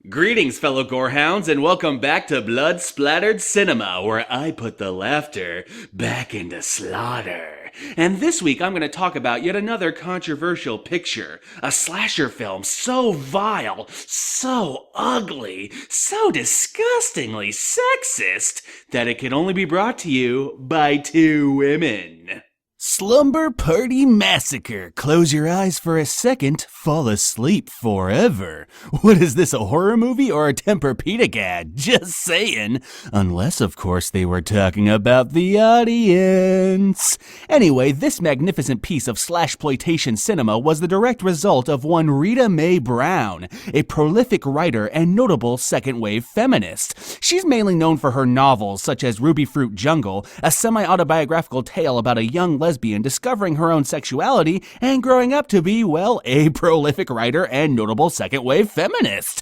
Greetings, fellow gorehounds, and welcome back to Blood Splattered Cinema, where I put the laughter back into slaughter. And this week I'm going to talk about yet another controversial picture, a slasher film so vile, so ugly, so disgustingly sexist that it can only be brought to you by two women. Slumber Party Massacre. Close your eyes for a second, fall asleep forever. What is this, a horror movie or a Tempur-Pedic ad? Just saying. Unless, of course, they were talking about the audience. Anyway, this magnificent piece of slashploitation cinema was the direct result of one Rita Mae Brown, a prolific writer and notable second-wave feminist. She's mainly known for her novels such as Ruby Fruit Jungle, a semi-autobiographical tale about a young lesbian discovering her own sexuality and growing up to be, well, a prolific writer and notable second-wave feminist.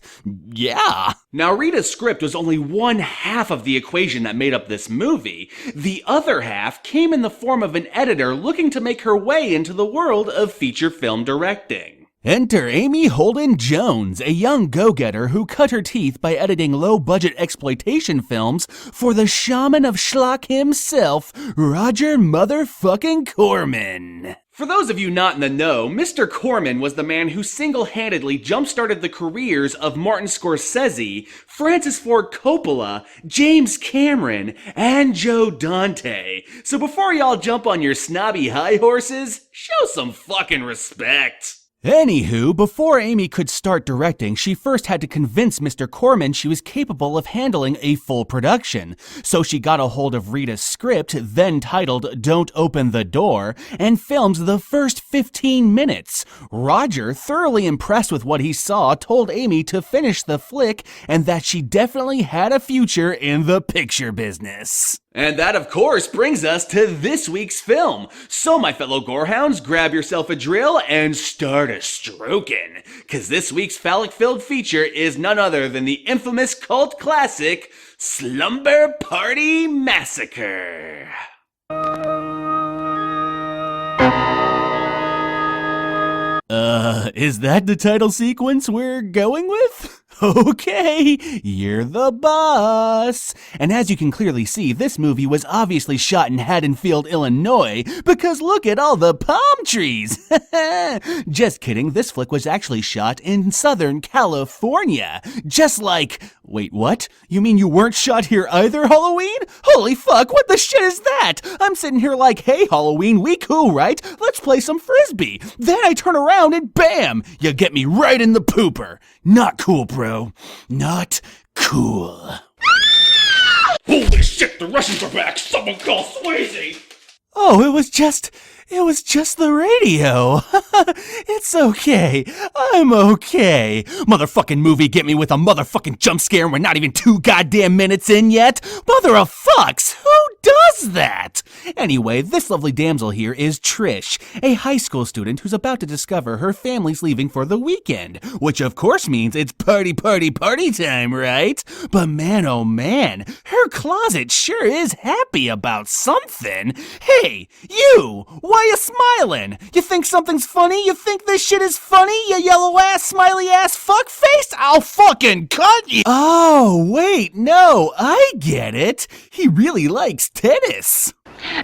Yeah. Now, Rita's script was only one half of the equation that made up this movie. The other half came in the form of an editor looking to make her way into the world of feature film directing. Enter Amy Holden Jones, a young go-getter who cut her teeth by editing low-budget exploitation films for the shaman of schlock himself, Roger motherfucking Corman. For those of you not in the know, Mr. Corman was the man who single-handedly jump-started the careers of Martin Scorsese, Francis Ford Coppola, James Cameron, and Joe Dante. So before y'all jump on your snobby high horses, show some fucking respect. Anywho, before Amy could start directing, she first had to convince Mr. Corman she was capable of handling a full production. So she got a hold of Rita's script, then titled Don't Open the Door, and filmed the first 15 minutes. Roger, thoroughly impressed with what he saw, told Amy to finish the flick and that she definitely had a future in the picture business. And that, of course, brings us to this week's film. So, my fellow gorehounds, grab yourself a drill and start a stroking. Cause this week's phallic-filled feature is none other than the infamous cult classic, Slumber Party Massacre. Is that the title sequence we're going with? Okay, you're the boss. And as you can clearly see, this movie was obviously shot in Haddonfield, Illinois, because look at all the palm trees. Just kidding, this flick was actually shot in Southern California. Just like, wait, what? You mean you weren't shot here either, Halloween? Holy fuck, what the shit is that? I'm sitting here like, hey, Halloween, we cool, right? Let's play some frisbee. Then I turn around and bam, you get me right in the pooper. Not cool, bro. Not cool. Holy shit, the Russians are back! Someone call Swayze! Oh, it was just the radio. It's okay. I'm okay. Motherfucking movie get me with a motherfucking jump scare and we're not even 2 goddamn minutes in yet. Mother of fucks, who does that? Anyway, this lovely damsel here is Trish, a high school student who's about to discover her family's leaving for the weekend, which of course means it's party time, right? But man, oh man, her closet sure is happy about something. Hey, you! Why you smiling? You think something's funny? You think this shit is funny, you yellow ass, smiley ass fuckface? I'll fucking cut you! Oh, wait, no, I get it. He really likes tennis.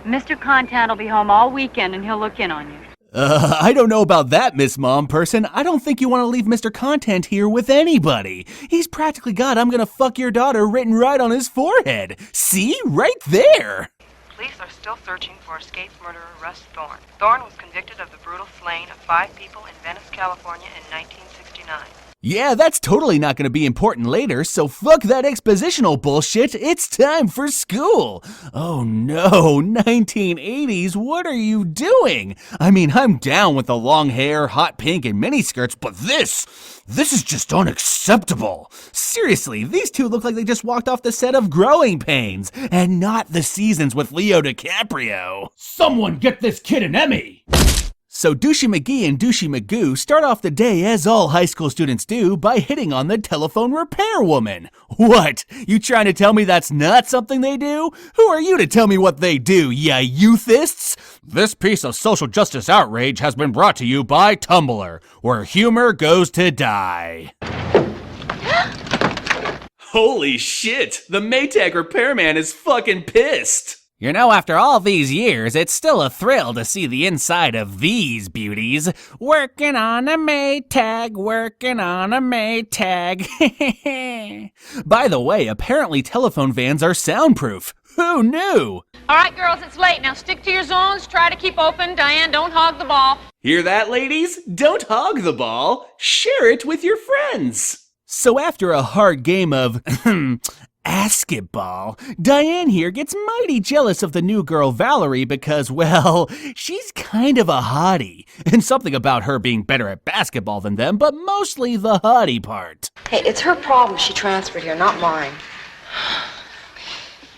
Mr. Contant will be home all weekend and he'll look in on you. I don't know about that, Miss Mom Person. I don't think you want to leave Mr. Contant here with anybody. He's practically got "I'm gonna fuck your daughter" written right on his forehead. See? Right there! Police are still searching for escaped murderer Russ Thorne. Thorne was convicted of the brutal slaying of 5 people in Venice, California in 1969. Yeah, that's totally not going to be important later, so fuck that expositional bullshit. It's time for school. Oh no, 1980s, what are you doing? I mean, I'm down with the long hair, hot pink, and miniskirts, but this is just unacceptable. Seriously, these two look like they just walked off the set of Growing Pains, and not The Seasons with Leo DiCaprio. Someone get this kid an Emmy! So Douchey McGee and Douchey Magoo start off the day, as all high school students do, by hitting on the telephone repair woman. What? You trying to tell me that's not something they do? Who are you to tell me what they do, ya youthists? This piece of social justice outrage has been brought to you by Tumblr, where humor goes to die. Holy shit, the Maytag repairman is fucking pissed. You know, after all these years, it's still a thrill to see the inside of these beauties. Working on a Maytag, working on a Maytag. By the way, apparently telephone vans are soundproof. Who knew? All right, girls, it's late. Now stick to your zones. Try to keep open. Diane, don't hog the ball. Hear that, ladies? Don't hog the ball. Share it with your friends. So after a hard game of basketball, Diane here gets mighty jealous of the new girl Valerie because, well, she's kind of a hottie. And something about her being better at basketball than them, but mostly the hottie part. Hey, it's her problem she transferred here, not mine.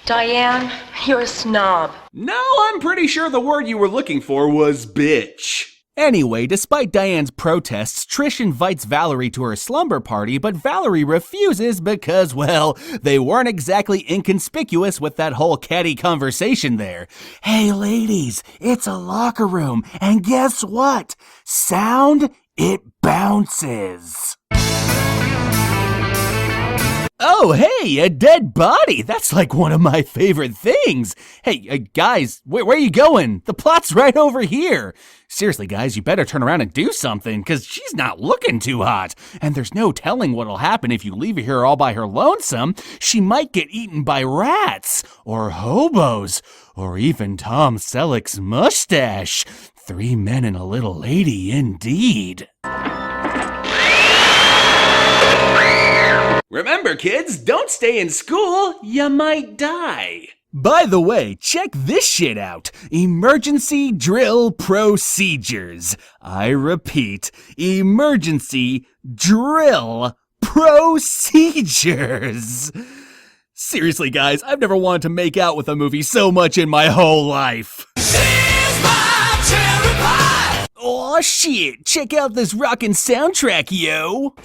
Diane, you're a snob. No, I'm pretty sure the word you were looking for was bitch. Anyway, despite Diane's protests, Trish invites Valerie to her slumber party, but Valerie refuses because, well, they weren't exactly inconspicuous with that whole catty conversation there. Hey ladies, it's a locker room, and guess what? Sound, it bounces. Oh, hey, a dead body. That's like one of my favorite things. Hey, guys, where are you going? The plot's right over here. Seriously, guys, you better turn around and do something, because she's not looking too hot. And there's no telling what'll happen if you leave her here all by her lonesome. She might get eaten by rats, or hobos, or even Tom Selleck's mustache. 3 men and a little lady, indeed. Remember, kids, don't stay in school. You might die. By the way, check this shit out. Emergency drill procedures. I repeat, emergency drill procedures. Seriously, guys, I've never wanted to make out with a movie so much in my whole life. Aw, shit, check out this rockin' soundtrack, yo.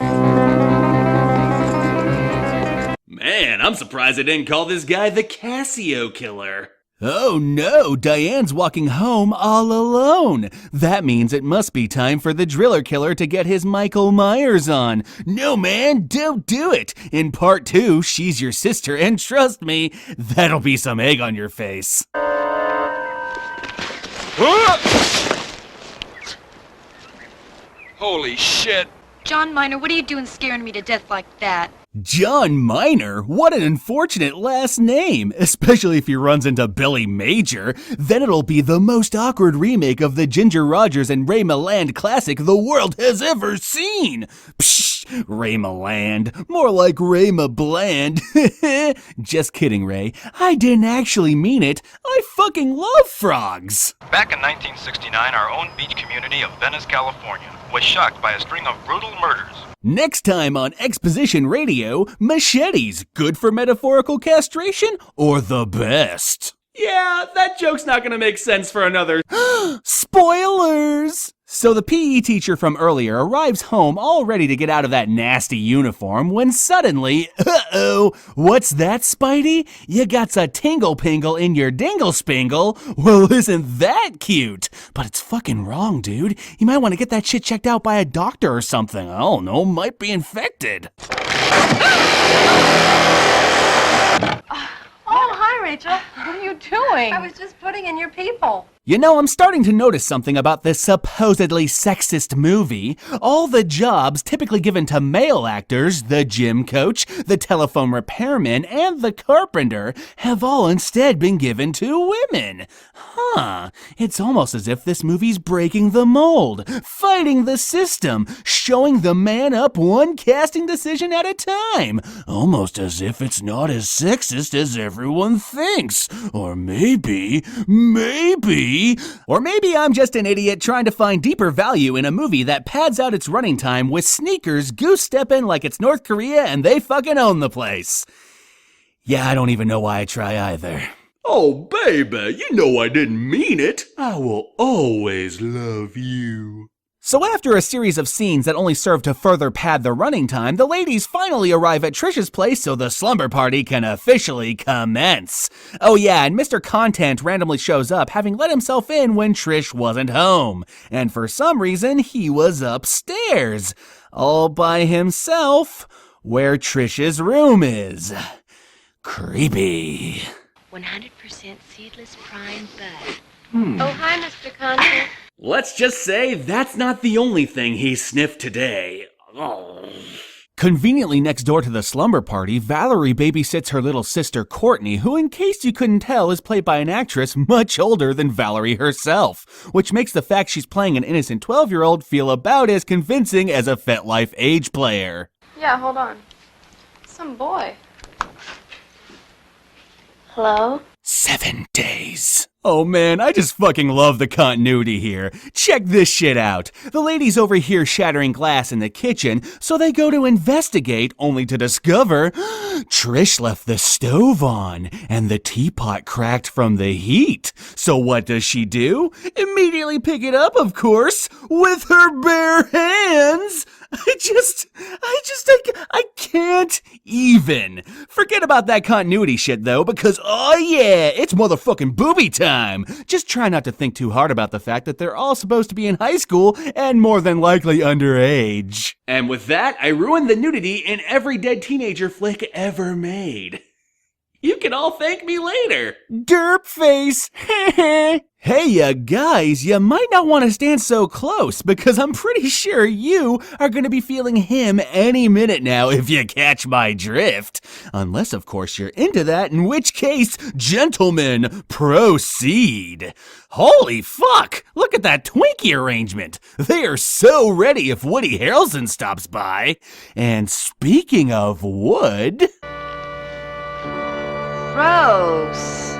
Man, I'm surprised I didn't call this guy the Casio Killer. Oh no, Diane's walking home all alone. That means it must be time for the driller killer to get his Michael Myers on. No man, don't do it. In part 2, she's your sister, and trust me, that'll be some egg on your face. Holy shit. John Miner, what are you doing scaring me to death like that? John Miner? What an unfortunate last name, especially if he runs into Billy Major. Then it'll be the most awkward remake of the Ginger Rogers and Ray Milland classic the world has ever seen. Psh, Ray Milland. More like Ray Bland. Just kidding, Ray. I didn't actually mean it. I fucking love frogs. Back in 1969, our own beach community of Venice, California, was shocked by a string of brutal murders. Next time on Exposition Radio, machetes, good for metaphorical castration or the best? Yeah, that joke's not gonna make sense for another. Spoilers! So the PE teacher from earlier arrives home all ready to get out of that nasty uniform when suddenly, uh-oh, what's that, Spidey? You got a tingle-pingle in your dingle-spingle? Well, isn't that cute? But it's fucking wrong, dude. You might want to get that shit checked out by a doctor or something. I don't know, might be infected. Oh, hi, Rachel. What are you doing? I was just putting in your people. You know, I'm starting to notice something about this supposedly sexist movie. All the jobs typically given to male actors, the gym coach, the telephone repairman, and the carpenter, have all instead been given to women. Huh. It's almost as if this movie's breaking the mold, fighting the system, showing the man up one casting decision at a time. Almost as if it's not as sexist as everyone thinks. Or maybe... Or maybe I'm just an idiot trying to find deeper value in a movie that pads out its running time with sneakers goose-stepping like it's North Korea and they fucking own the place. Yeah, I don't even know why I try either. Oh, baby, you know I didn't mean it. I will always love you. So after a series of scenes that only serve to further pad the running time, the ladies finally arrive at Trish's place so the slumber party can officially commence. Oh yeah, and Mr. Content randomly shows up, having let himself in when Trish wasn't home. And for some reason, he was upstairs. All by himself. where Trish's room is. Creepy. 100% seedless prime bud. Oh, hi, Mr. Content. Let's just say that's not the only thing he sniffed today. Oh. Conveniently next door to the slumber party, Valerie babysits her little sister Courtney, who, in case you couldn't tell, is played by an actress much older than Valerie herself, which makes the fact she's playing an innocent 12-year-old feel about as convincing as a FetLife age player. Yeah, hold on. Some boy. Hello? 7 days. Oh man, I just fucking love the continuity here. Check this shit out. The lady's over here shattering glass in the kitchen, so they go to investigate, only to discover Trish left the stove on, and the teapot cracked from the heat. So what does she do? Immediately pick it up, of course, with her bare hands. I can't even. Forget about that continuity shit though, because oh yeah, it's motherfucking booby time. Just try not to think too hard about the fact that they're all supposed to be in high school and more than likely underage. And with that, I ruined the nudity in every dead teenager flick ever made. You can all thank me later. Derp face. Hey, guys, you might not want to stand so close because I'm pretty sure you are going to be feeling him any minute now if you catch my drift. Unless, of course, you're into that, in which case, gentlemen, proceed. Holy fuck, look at that Twinkie arrangement. They are so ready if Woody Harrelson stops by. And speaking of wood... Gross.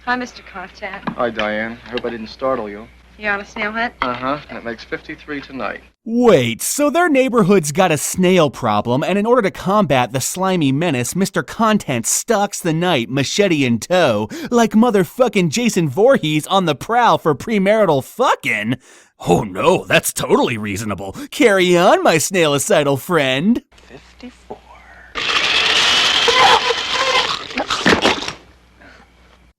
Hi, Mr. Contact. Hi, Diane. I hope I didn't startle you. You on a snail hunt? Uh-huh. And it makes 53 tonight. Wait, so their neighborhood's got a snail problem, and in order to combat the slimy menace, Mr. Content stalks the night, machete in tow, like motherfucking Jason Voorhees on the prowl for premarital fucking? Oh no, that's totally reasonable. Carry on, my snailicidal friend. 54.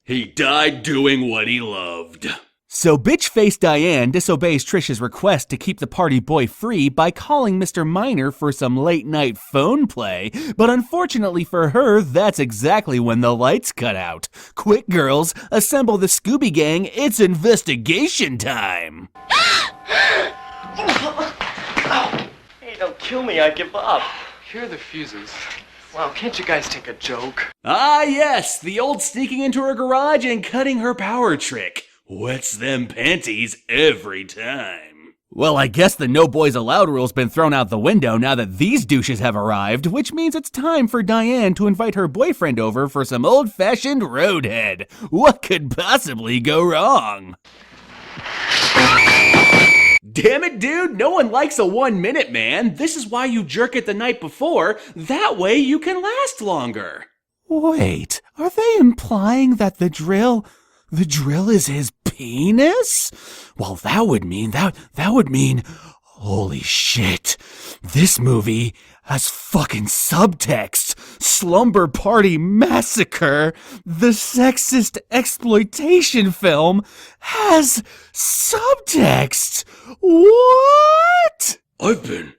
He died doing what he loved. So bitch-faced Diane disobeys Trish's request to keep the party boy free by calling Mr. Minor for some late-night phone play, but unfortunately for her, that's exactly when the lights cut out. Quick, girls, assemble the Scooby Gang, it's investigation time! Hey, don't kill me, I give up. Here are the fuses. Wow, can't you guys take a joke? Ah yes, the old sneaking into her garage and cutting her power trick. Wets them panties every time. Well, I guess the no boys allowed rule's been thrown out the window now that these douches have arrived, which means it's time for Diane to invite her boyfriend over for some old-fashioned roadhead. What could possibly go wrong? Damn it, dude, no one likes a 1 minute, man. This is why you jerk it the night before. That way you can last longer. Wait, are they implying that the drill is his penis? Well, that would mean, holy shit, this movie has fucking subtext. Slumber Party Massacre, the sexist exploitation film, has subtext. What? I've been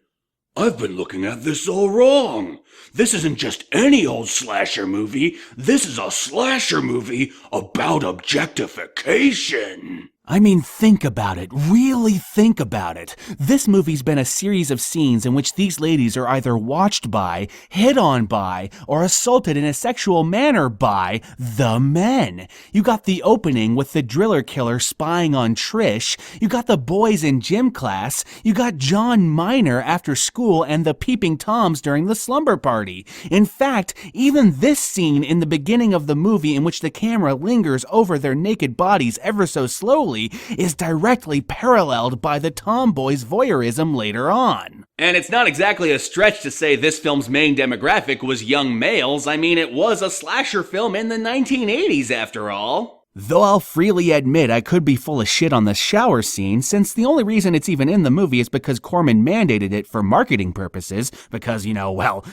looking at this all wrong. This isn't just any old slasher movie. This is a slasher movie about objectification. I mean, think about it. Really think about it. This movie's been a series of scenes in which these ladies are either watched by, hit on by, or assaulted in a sexual manner by the men. You got the opening with the driller killer spying on Trish. You got the boys in gym class. You got John Minor after school and the peeping toms during the slumber party. In fact, even this scene in the beginning of the movie in which the camera lingers over their naked bodies ever so slowly is directly paralleled by the tomboys' voyeurism later on. And it's not exactly a stretch to say this film's main demographic was young males. I mean, it was a slasher film in the 1980s after all. Though I'll freely admit I could be full of shit on the shower scene, since the only reason it's even in the movie is because Corman mandated it for marketing purposes, because,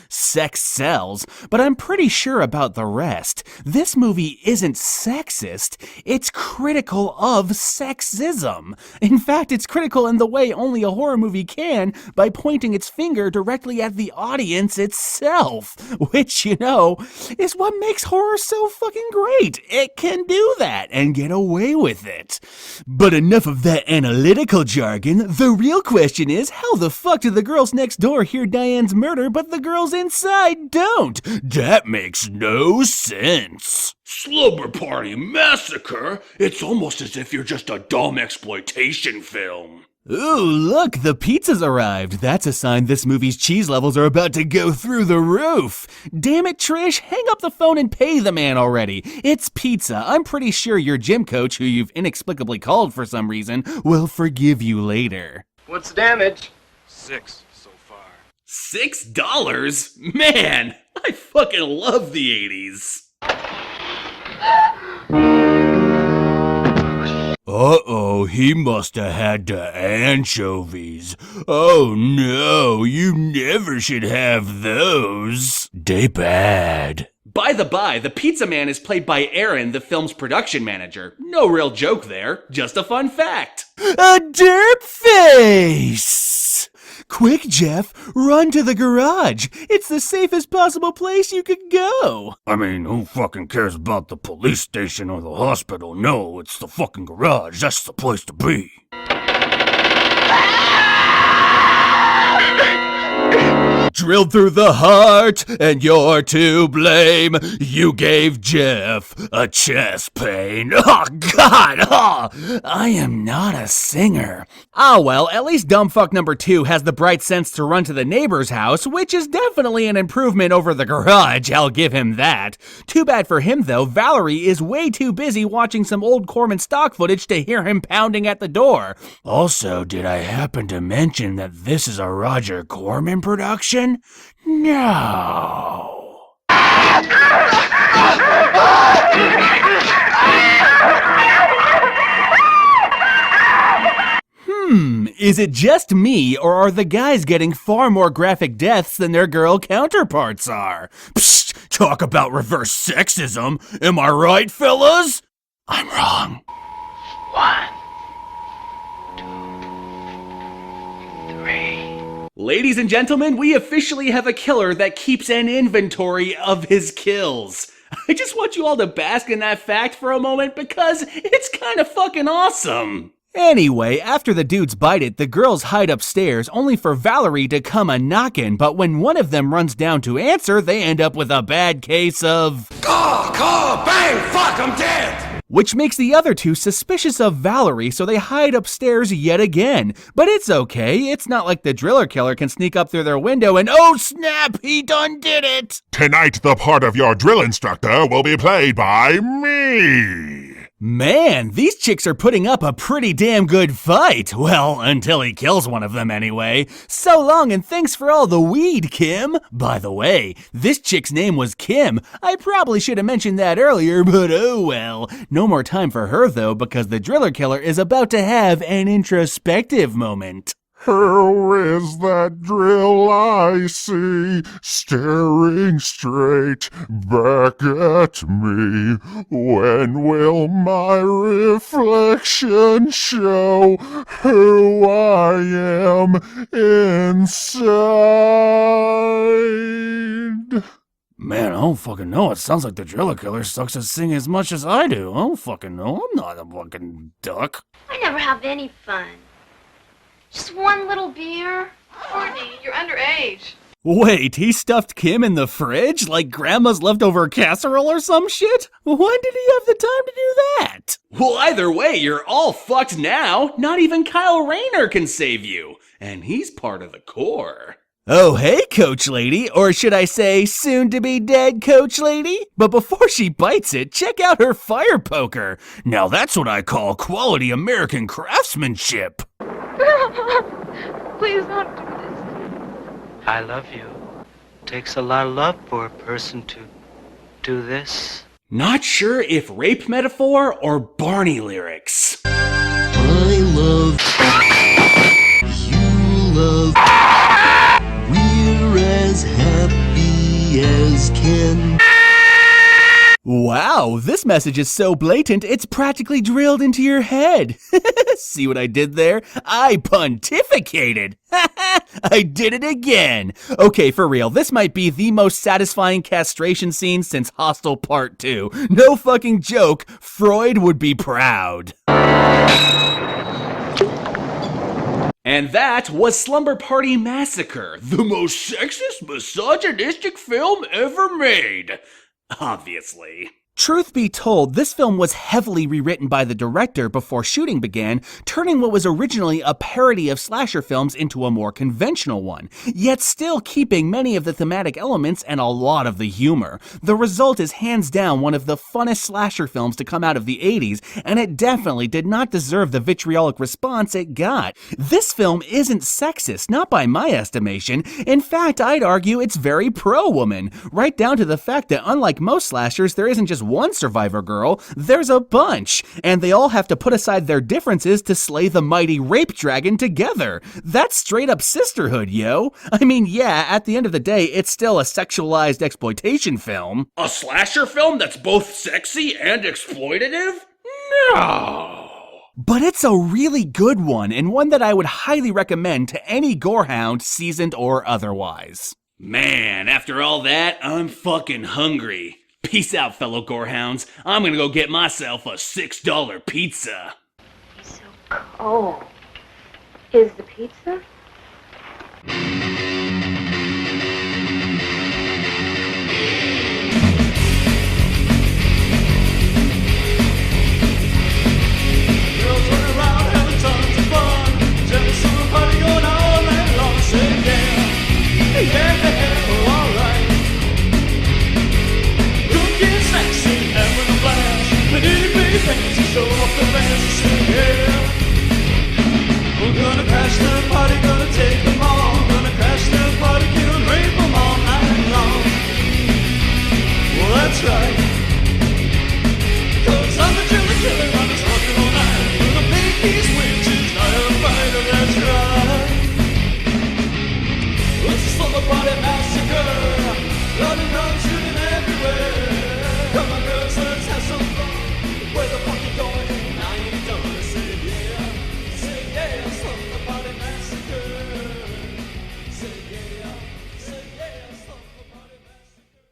sex sells, but I'm pretty sure about the rest. This movie isn't sexist, it's critical of sexism. In fact, it's critical in the way only a horror movie can, by pointing its finger directly at the audience itself, which, is what makes horror so fucking great. It can do that and get away with it. But enough of that analytical jargon. The real question is, how the fuck do the girls next door hear Diane's murder but the girls inside don't? That makes no sense. Slumber Party Massacre? It's almost as if you're just a dumb exploitation film. Ooh, look, the pizza's arrived. That's a sign this movie's cheese levels are about to go through the roof. Damn it, Trish, hang up the phone and pay the man already. It's pizza. I'm pretty sure your gym coach, who you've inexplicably called for some reason, will forgive you later. What's the damage? 6 so far. $6? Man, I fucking love the 80s. Uh-oh, he must have had the anchovies. Oh no, you never should have those. They bad. By the by, the pizza man is played by Aaron, the film's production manager. No real joke there, just a fun fact. A derp face! Quick, Jeff, run to the garage. It's the safest possible place you could go. I mean, who fucking cares about the police station or the hospital? No, it's the fucking garage. That's the place to be. Drilled through the heart, and you're to blame. You gave Jeff a chest pain. Oh, God! Oh, I am not a singer. Ah, well, at least dumbfuck number 2 has the bright sense to run to the neighbor's house, which is definitely an improvement over the garage, I'll give him that. Too bad for him, though, Valerie is way too busy watching some old Corman stock footage to hear him pounding at the door. Also, did I happen to mention that this is a Roger Corman production? No. Is it just me, or are the guys getting far more graphic deaths than their girl counterparts are? Psst, talk about reverse sexism. Am I right, fellas? I'm wrong. 1, 2, 3. Ladies and gentlemen, we officially have a killer that keeps an inventory of his kills. I just want you all to bask in that fact for a moment because it's kind of fucking awesome. Anyway, after the dudes bite it, the girls hide upstairs, only for Valerie to come a-knockin', but when one of them runs down to answer, they end up with a bad case of... Caw, bang, fuck, I'm dead! Which makes the other two suspicious of Valerie, so they hide upstairs yet again. But it's okay, it's not like the driller killer can sneak up through their window and oh snap, he done did it! Tonight the part of your drill instructor will be played by me! Man, these chicks are putting up a pretty damn good fight. Well, until he kills one of them anyway. So long and thanks for all the weed, Kim. By the way, this chick's name was Kim. I probably should have mentioned that earlier, but oh well. No more time for her though, because the driller killer is about to have an introspective moment. Who is that drill I see staring straight back at me? When will my reflection show who I am inside? Man, I don't fucking know. It sounds like the driller killer sucks at singing as much as I do. I don't fucking know. I'm not a fucking duck. I never have any fun. Just one little beer. Courtney, you're underage. Wait, he stuffed Kim in the fridge? Like grandma's leftover casserole or some shit? When did he have the time to do that? Well, either way, you're all fucked now. Not even Kyle Rayner can save you. And he's part of the Corps. Oh, hey, Coach Lady, or should I say, soon-to-be-dead Coach Lady? But before she bites it, check out her fire poker. Now that's what I call quality American craftsmanship. Please don't do this. I love you. Takes a lot of love for a person to do this. Not sure if rape metaphor or Barney lyrics. I love, you love, we're as happy as can. Wow, this message is so blatant, it's practically drilled into your head. See what I did there? I pontificated. I did it again. Okay, for real, this might be the most satisfying castration scene since Hostel Part 2. No fucking joke, Freud would be proud. And that was Slumber Party Massacre, the most sexist, misogynistic film ever made. Obviously. Truth be told, this film was heavily rewritten by the director before shooting began, turning what was originally a parody of slasher films into a more conventional one, yet still keeping many of the thematic elements and a lot of the humor. The result is hands down one of the funnest slasher films to come out of the 80s, and it definitely did not deserve the vitriolic response it got. This film isn't sexist, not by my estimation. In fact, I'd argue it's very pro-woman, right down to the fact that unlike most slashers, there isn't just one survivor girl, there's a bunch, and they all have to put aside their differences to slay the mighty rape dragon together. That's straight up sisterhood, yo. I mean, yeah, at the end of the day, it's still a sexualized exploitation film. A slasher film that's both sexy and exploitative? No! But it's a really good one, and one that I would highly recommend to any gorehound, seasoned or otherwise. Man, after all that, I'm fucking hungry. Peace out, fellow gorehounds. I'm gonna go get myself a $6 pizza. He's so cold. Is the pizza? Girls run around having tons of fun. Jealous summer party going all night long. Say yeah, yeah, well, alright. Cooking snacks and having a blast. But anybody thinks to show off the best. Say yeah. We're gonna crash the party, gonna take them all. Gonna crash the party, kill and rape them all night long. Well, that's right. 'Cause I'm the killer killer, I'm just rockin' all night. Gonna make these witches not a fighter, that's right. It's a slumber party massacre. Blood and guns shooting everywhere. Come on girls, let's have some fun. Where the fuck you going? I ain't done. Say yeah, slumber party massacre. Say yeah, slumber party massacre.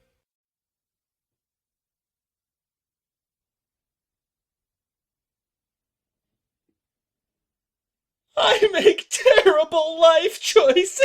I make terrible life choices.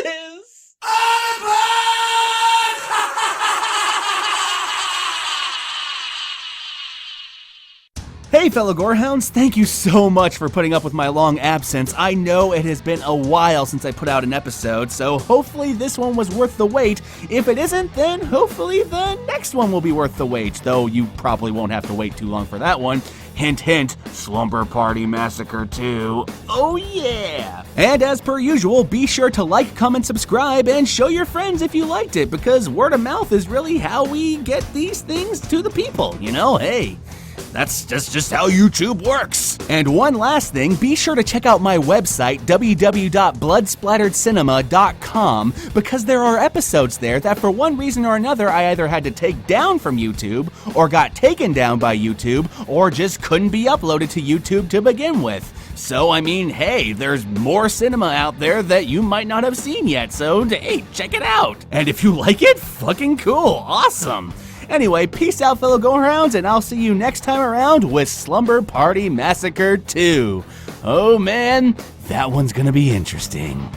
Hey fellow gorehounds, thank you so much for putting up with my long absence. I know it has been a while since I put out an episode, so hopefully this one was worth the wait. If it isn't, then hopefully the next one will be worth the wait, though you probably won't have to wait too long for that one. Hint, hint, Slumber Party Massacre 2. Oh yeah! And as per usual, be sure to like, comment, subscribe, and show your friends if you liked it, because word of mouth is really how we get these things to the people, you know? Hey. That's just how YouTube works. And one last thing, be sure to check out my website, www.bloodsplatteredcinema.com, because there are episodes there that for one reason or another I either had to take down from YouTube, or got taken down by YouTube, or just couldn't be uploaded to YouTube to begin with. So, I mean, hey, there's more cinema out there that you might not have seen yet, so hey, check it out. And if you like it, fucking cool, awesome. Anyway, peace out, fellow gorehounds, and I'll see you next time around with Slumber Party Massacre 2. Oh man, that one's gonna be interesting.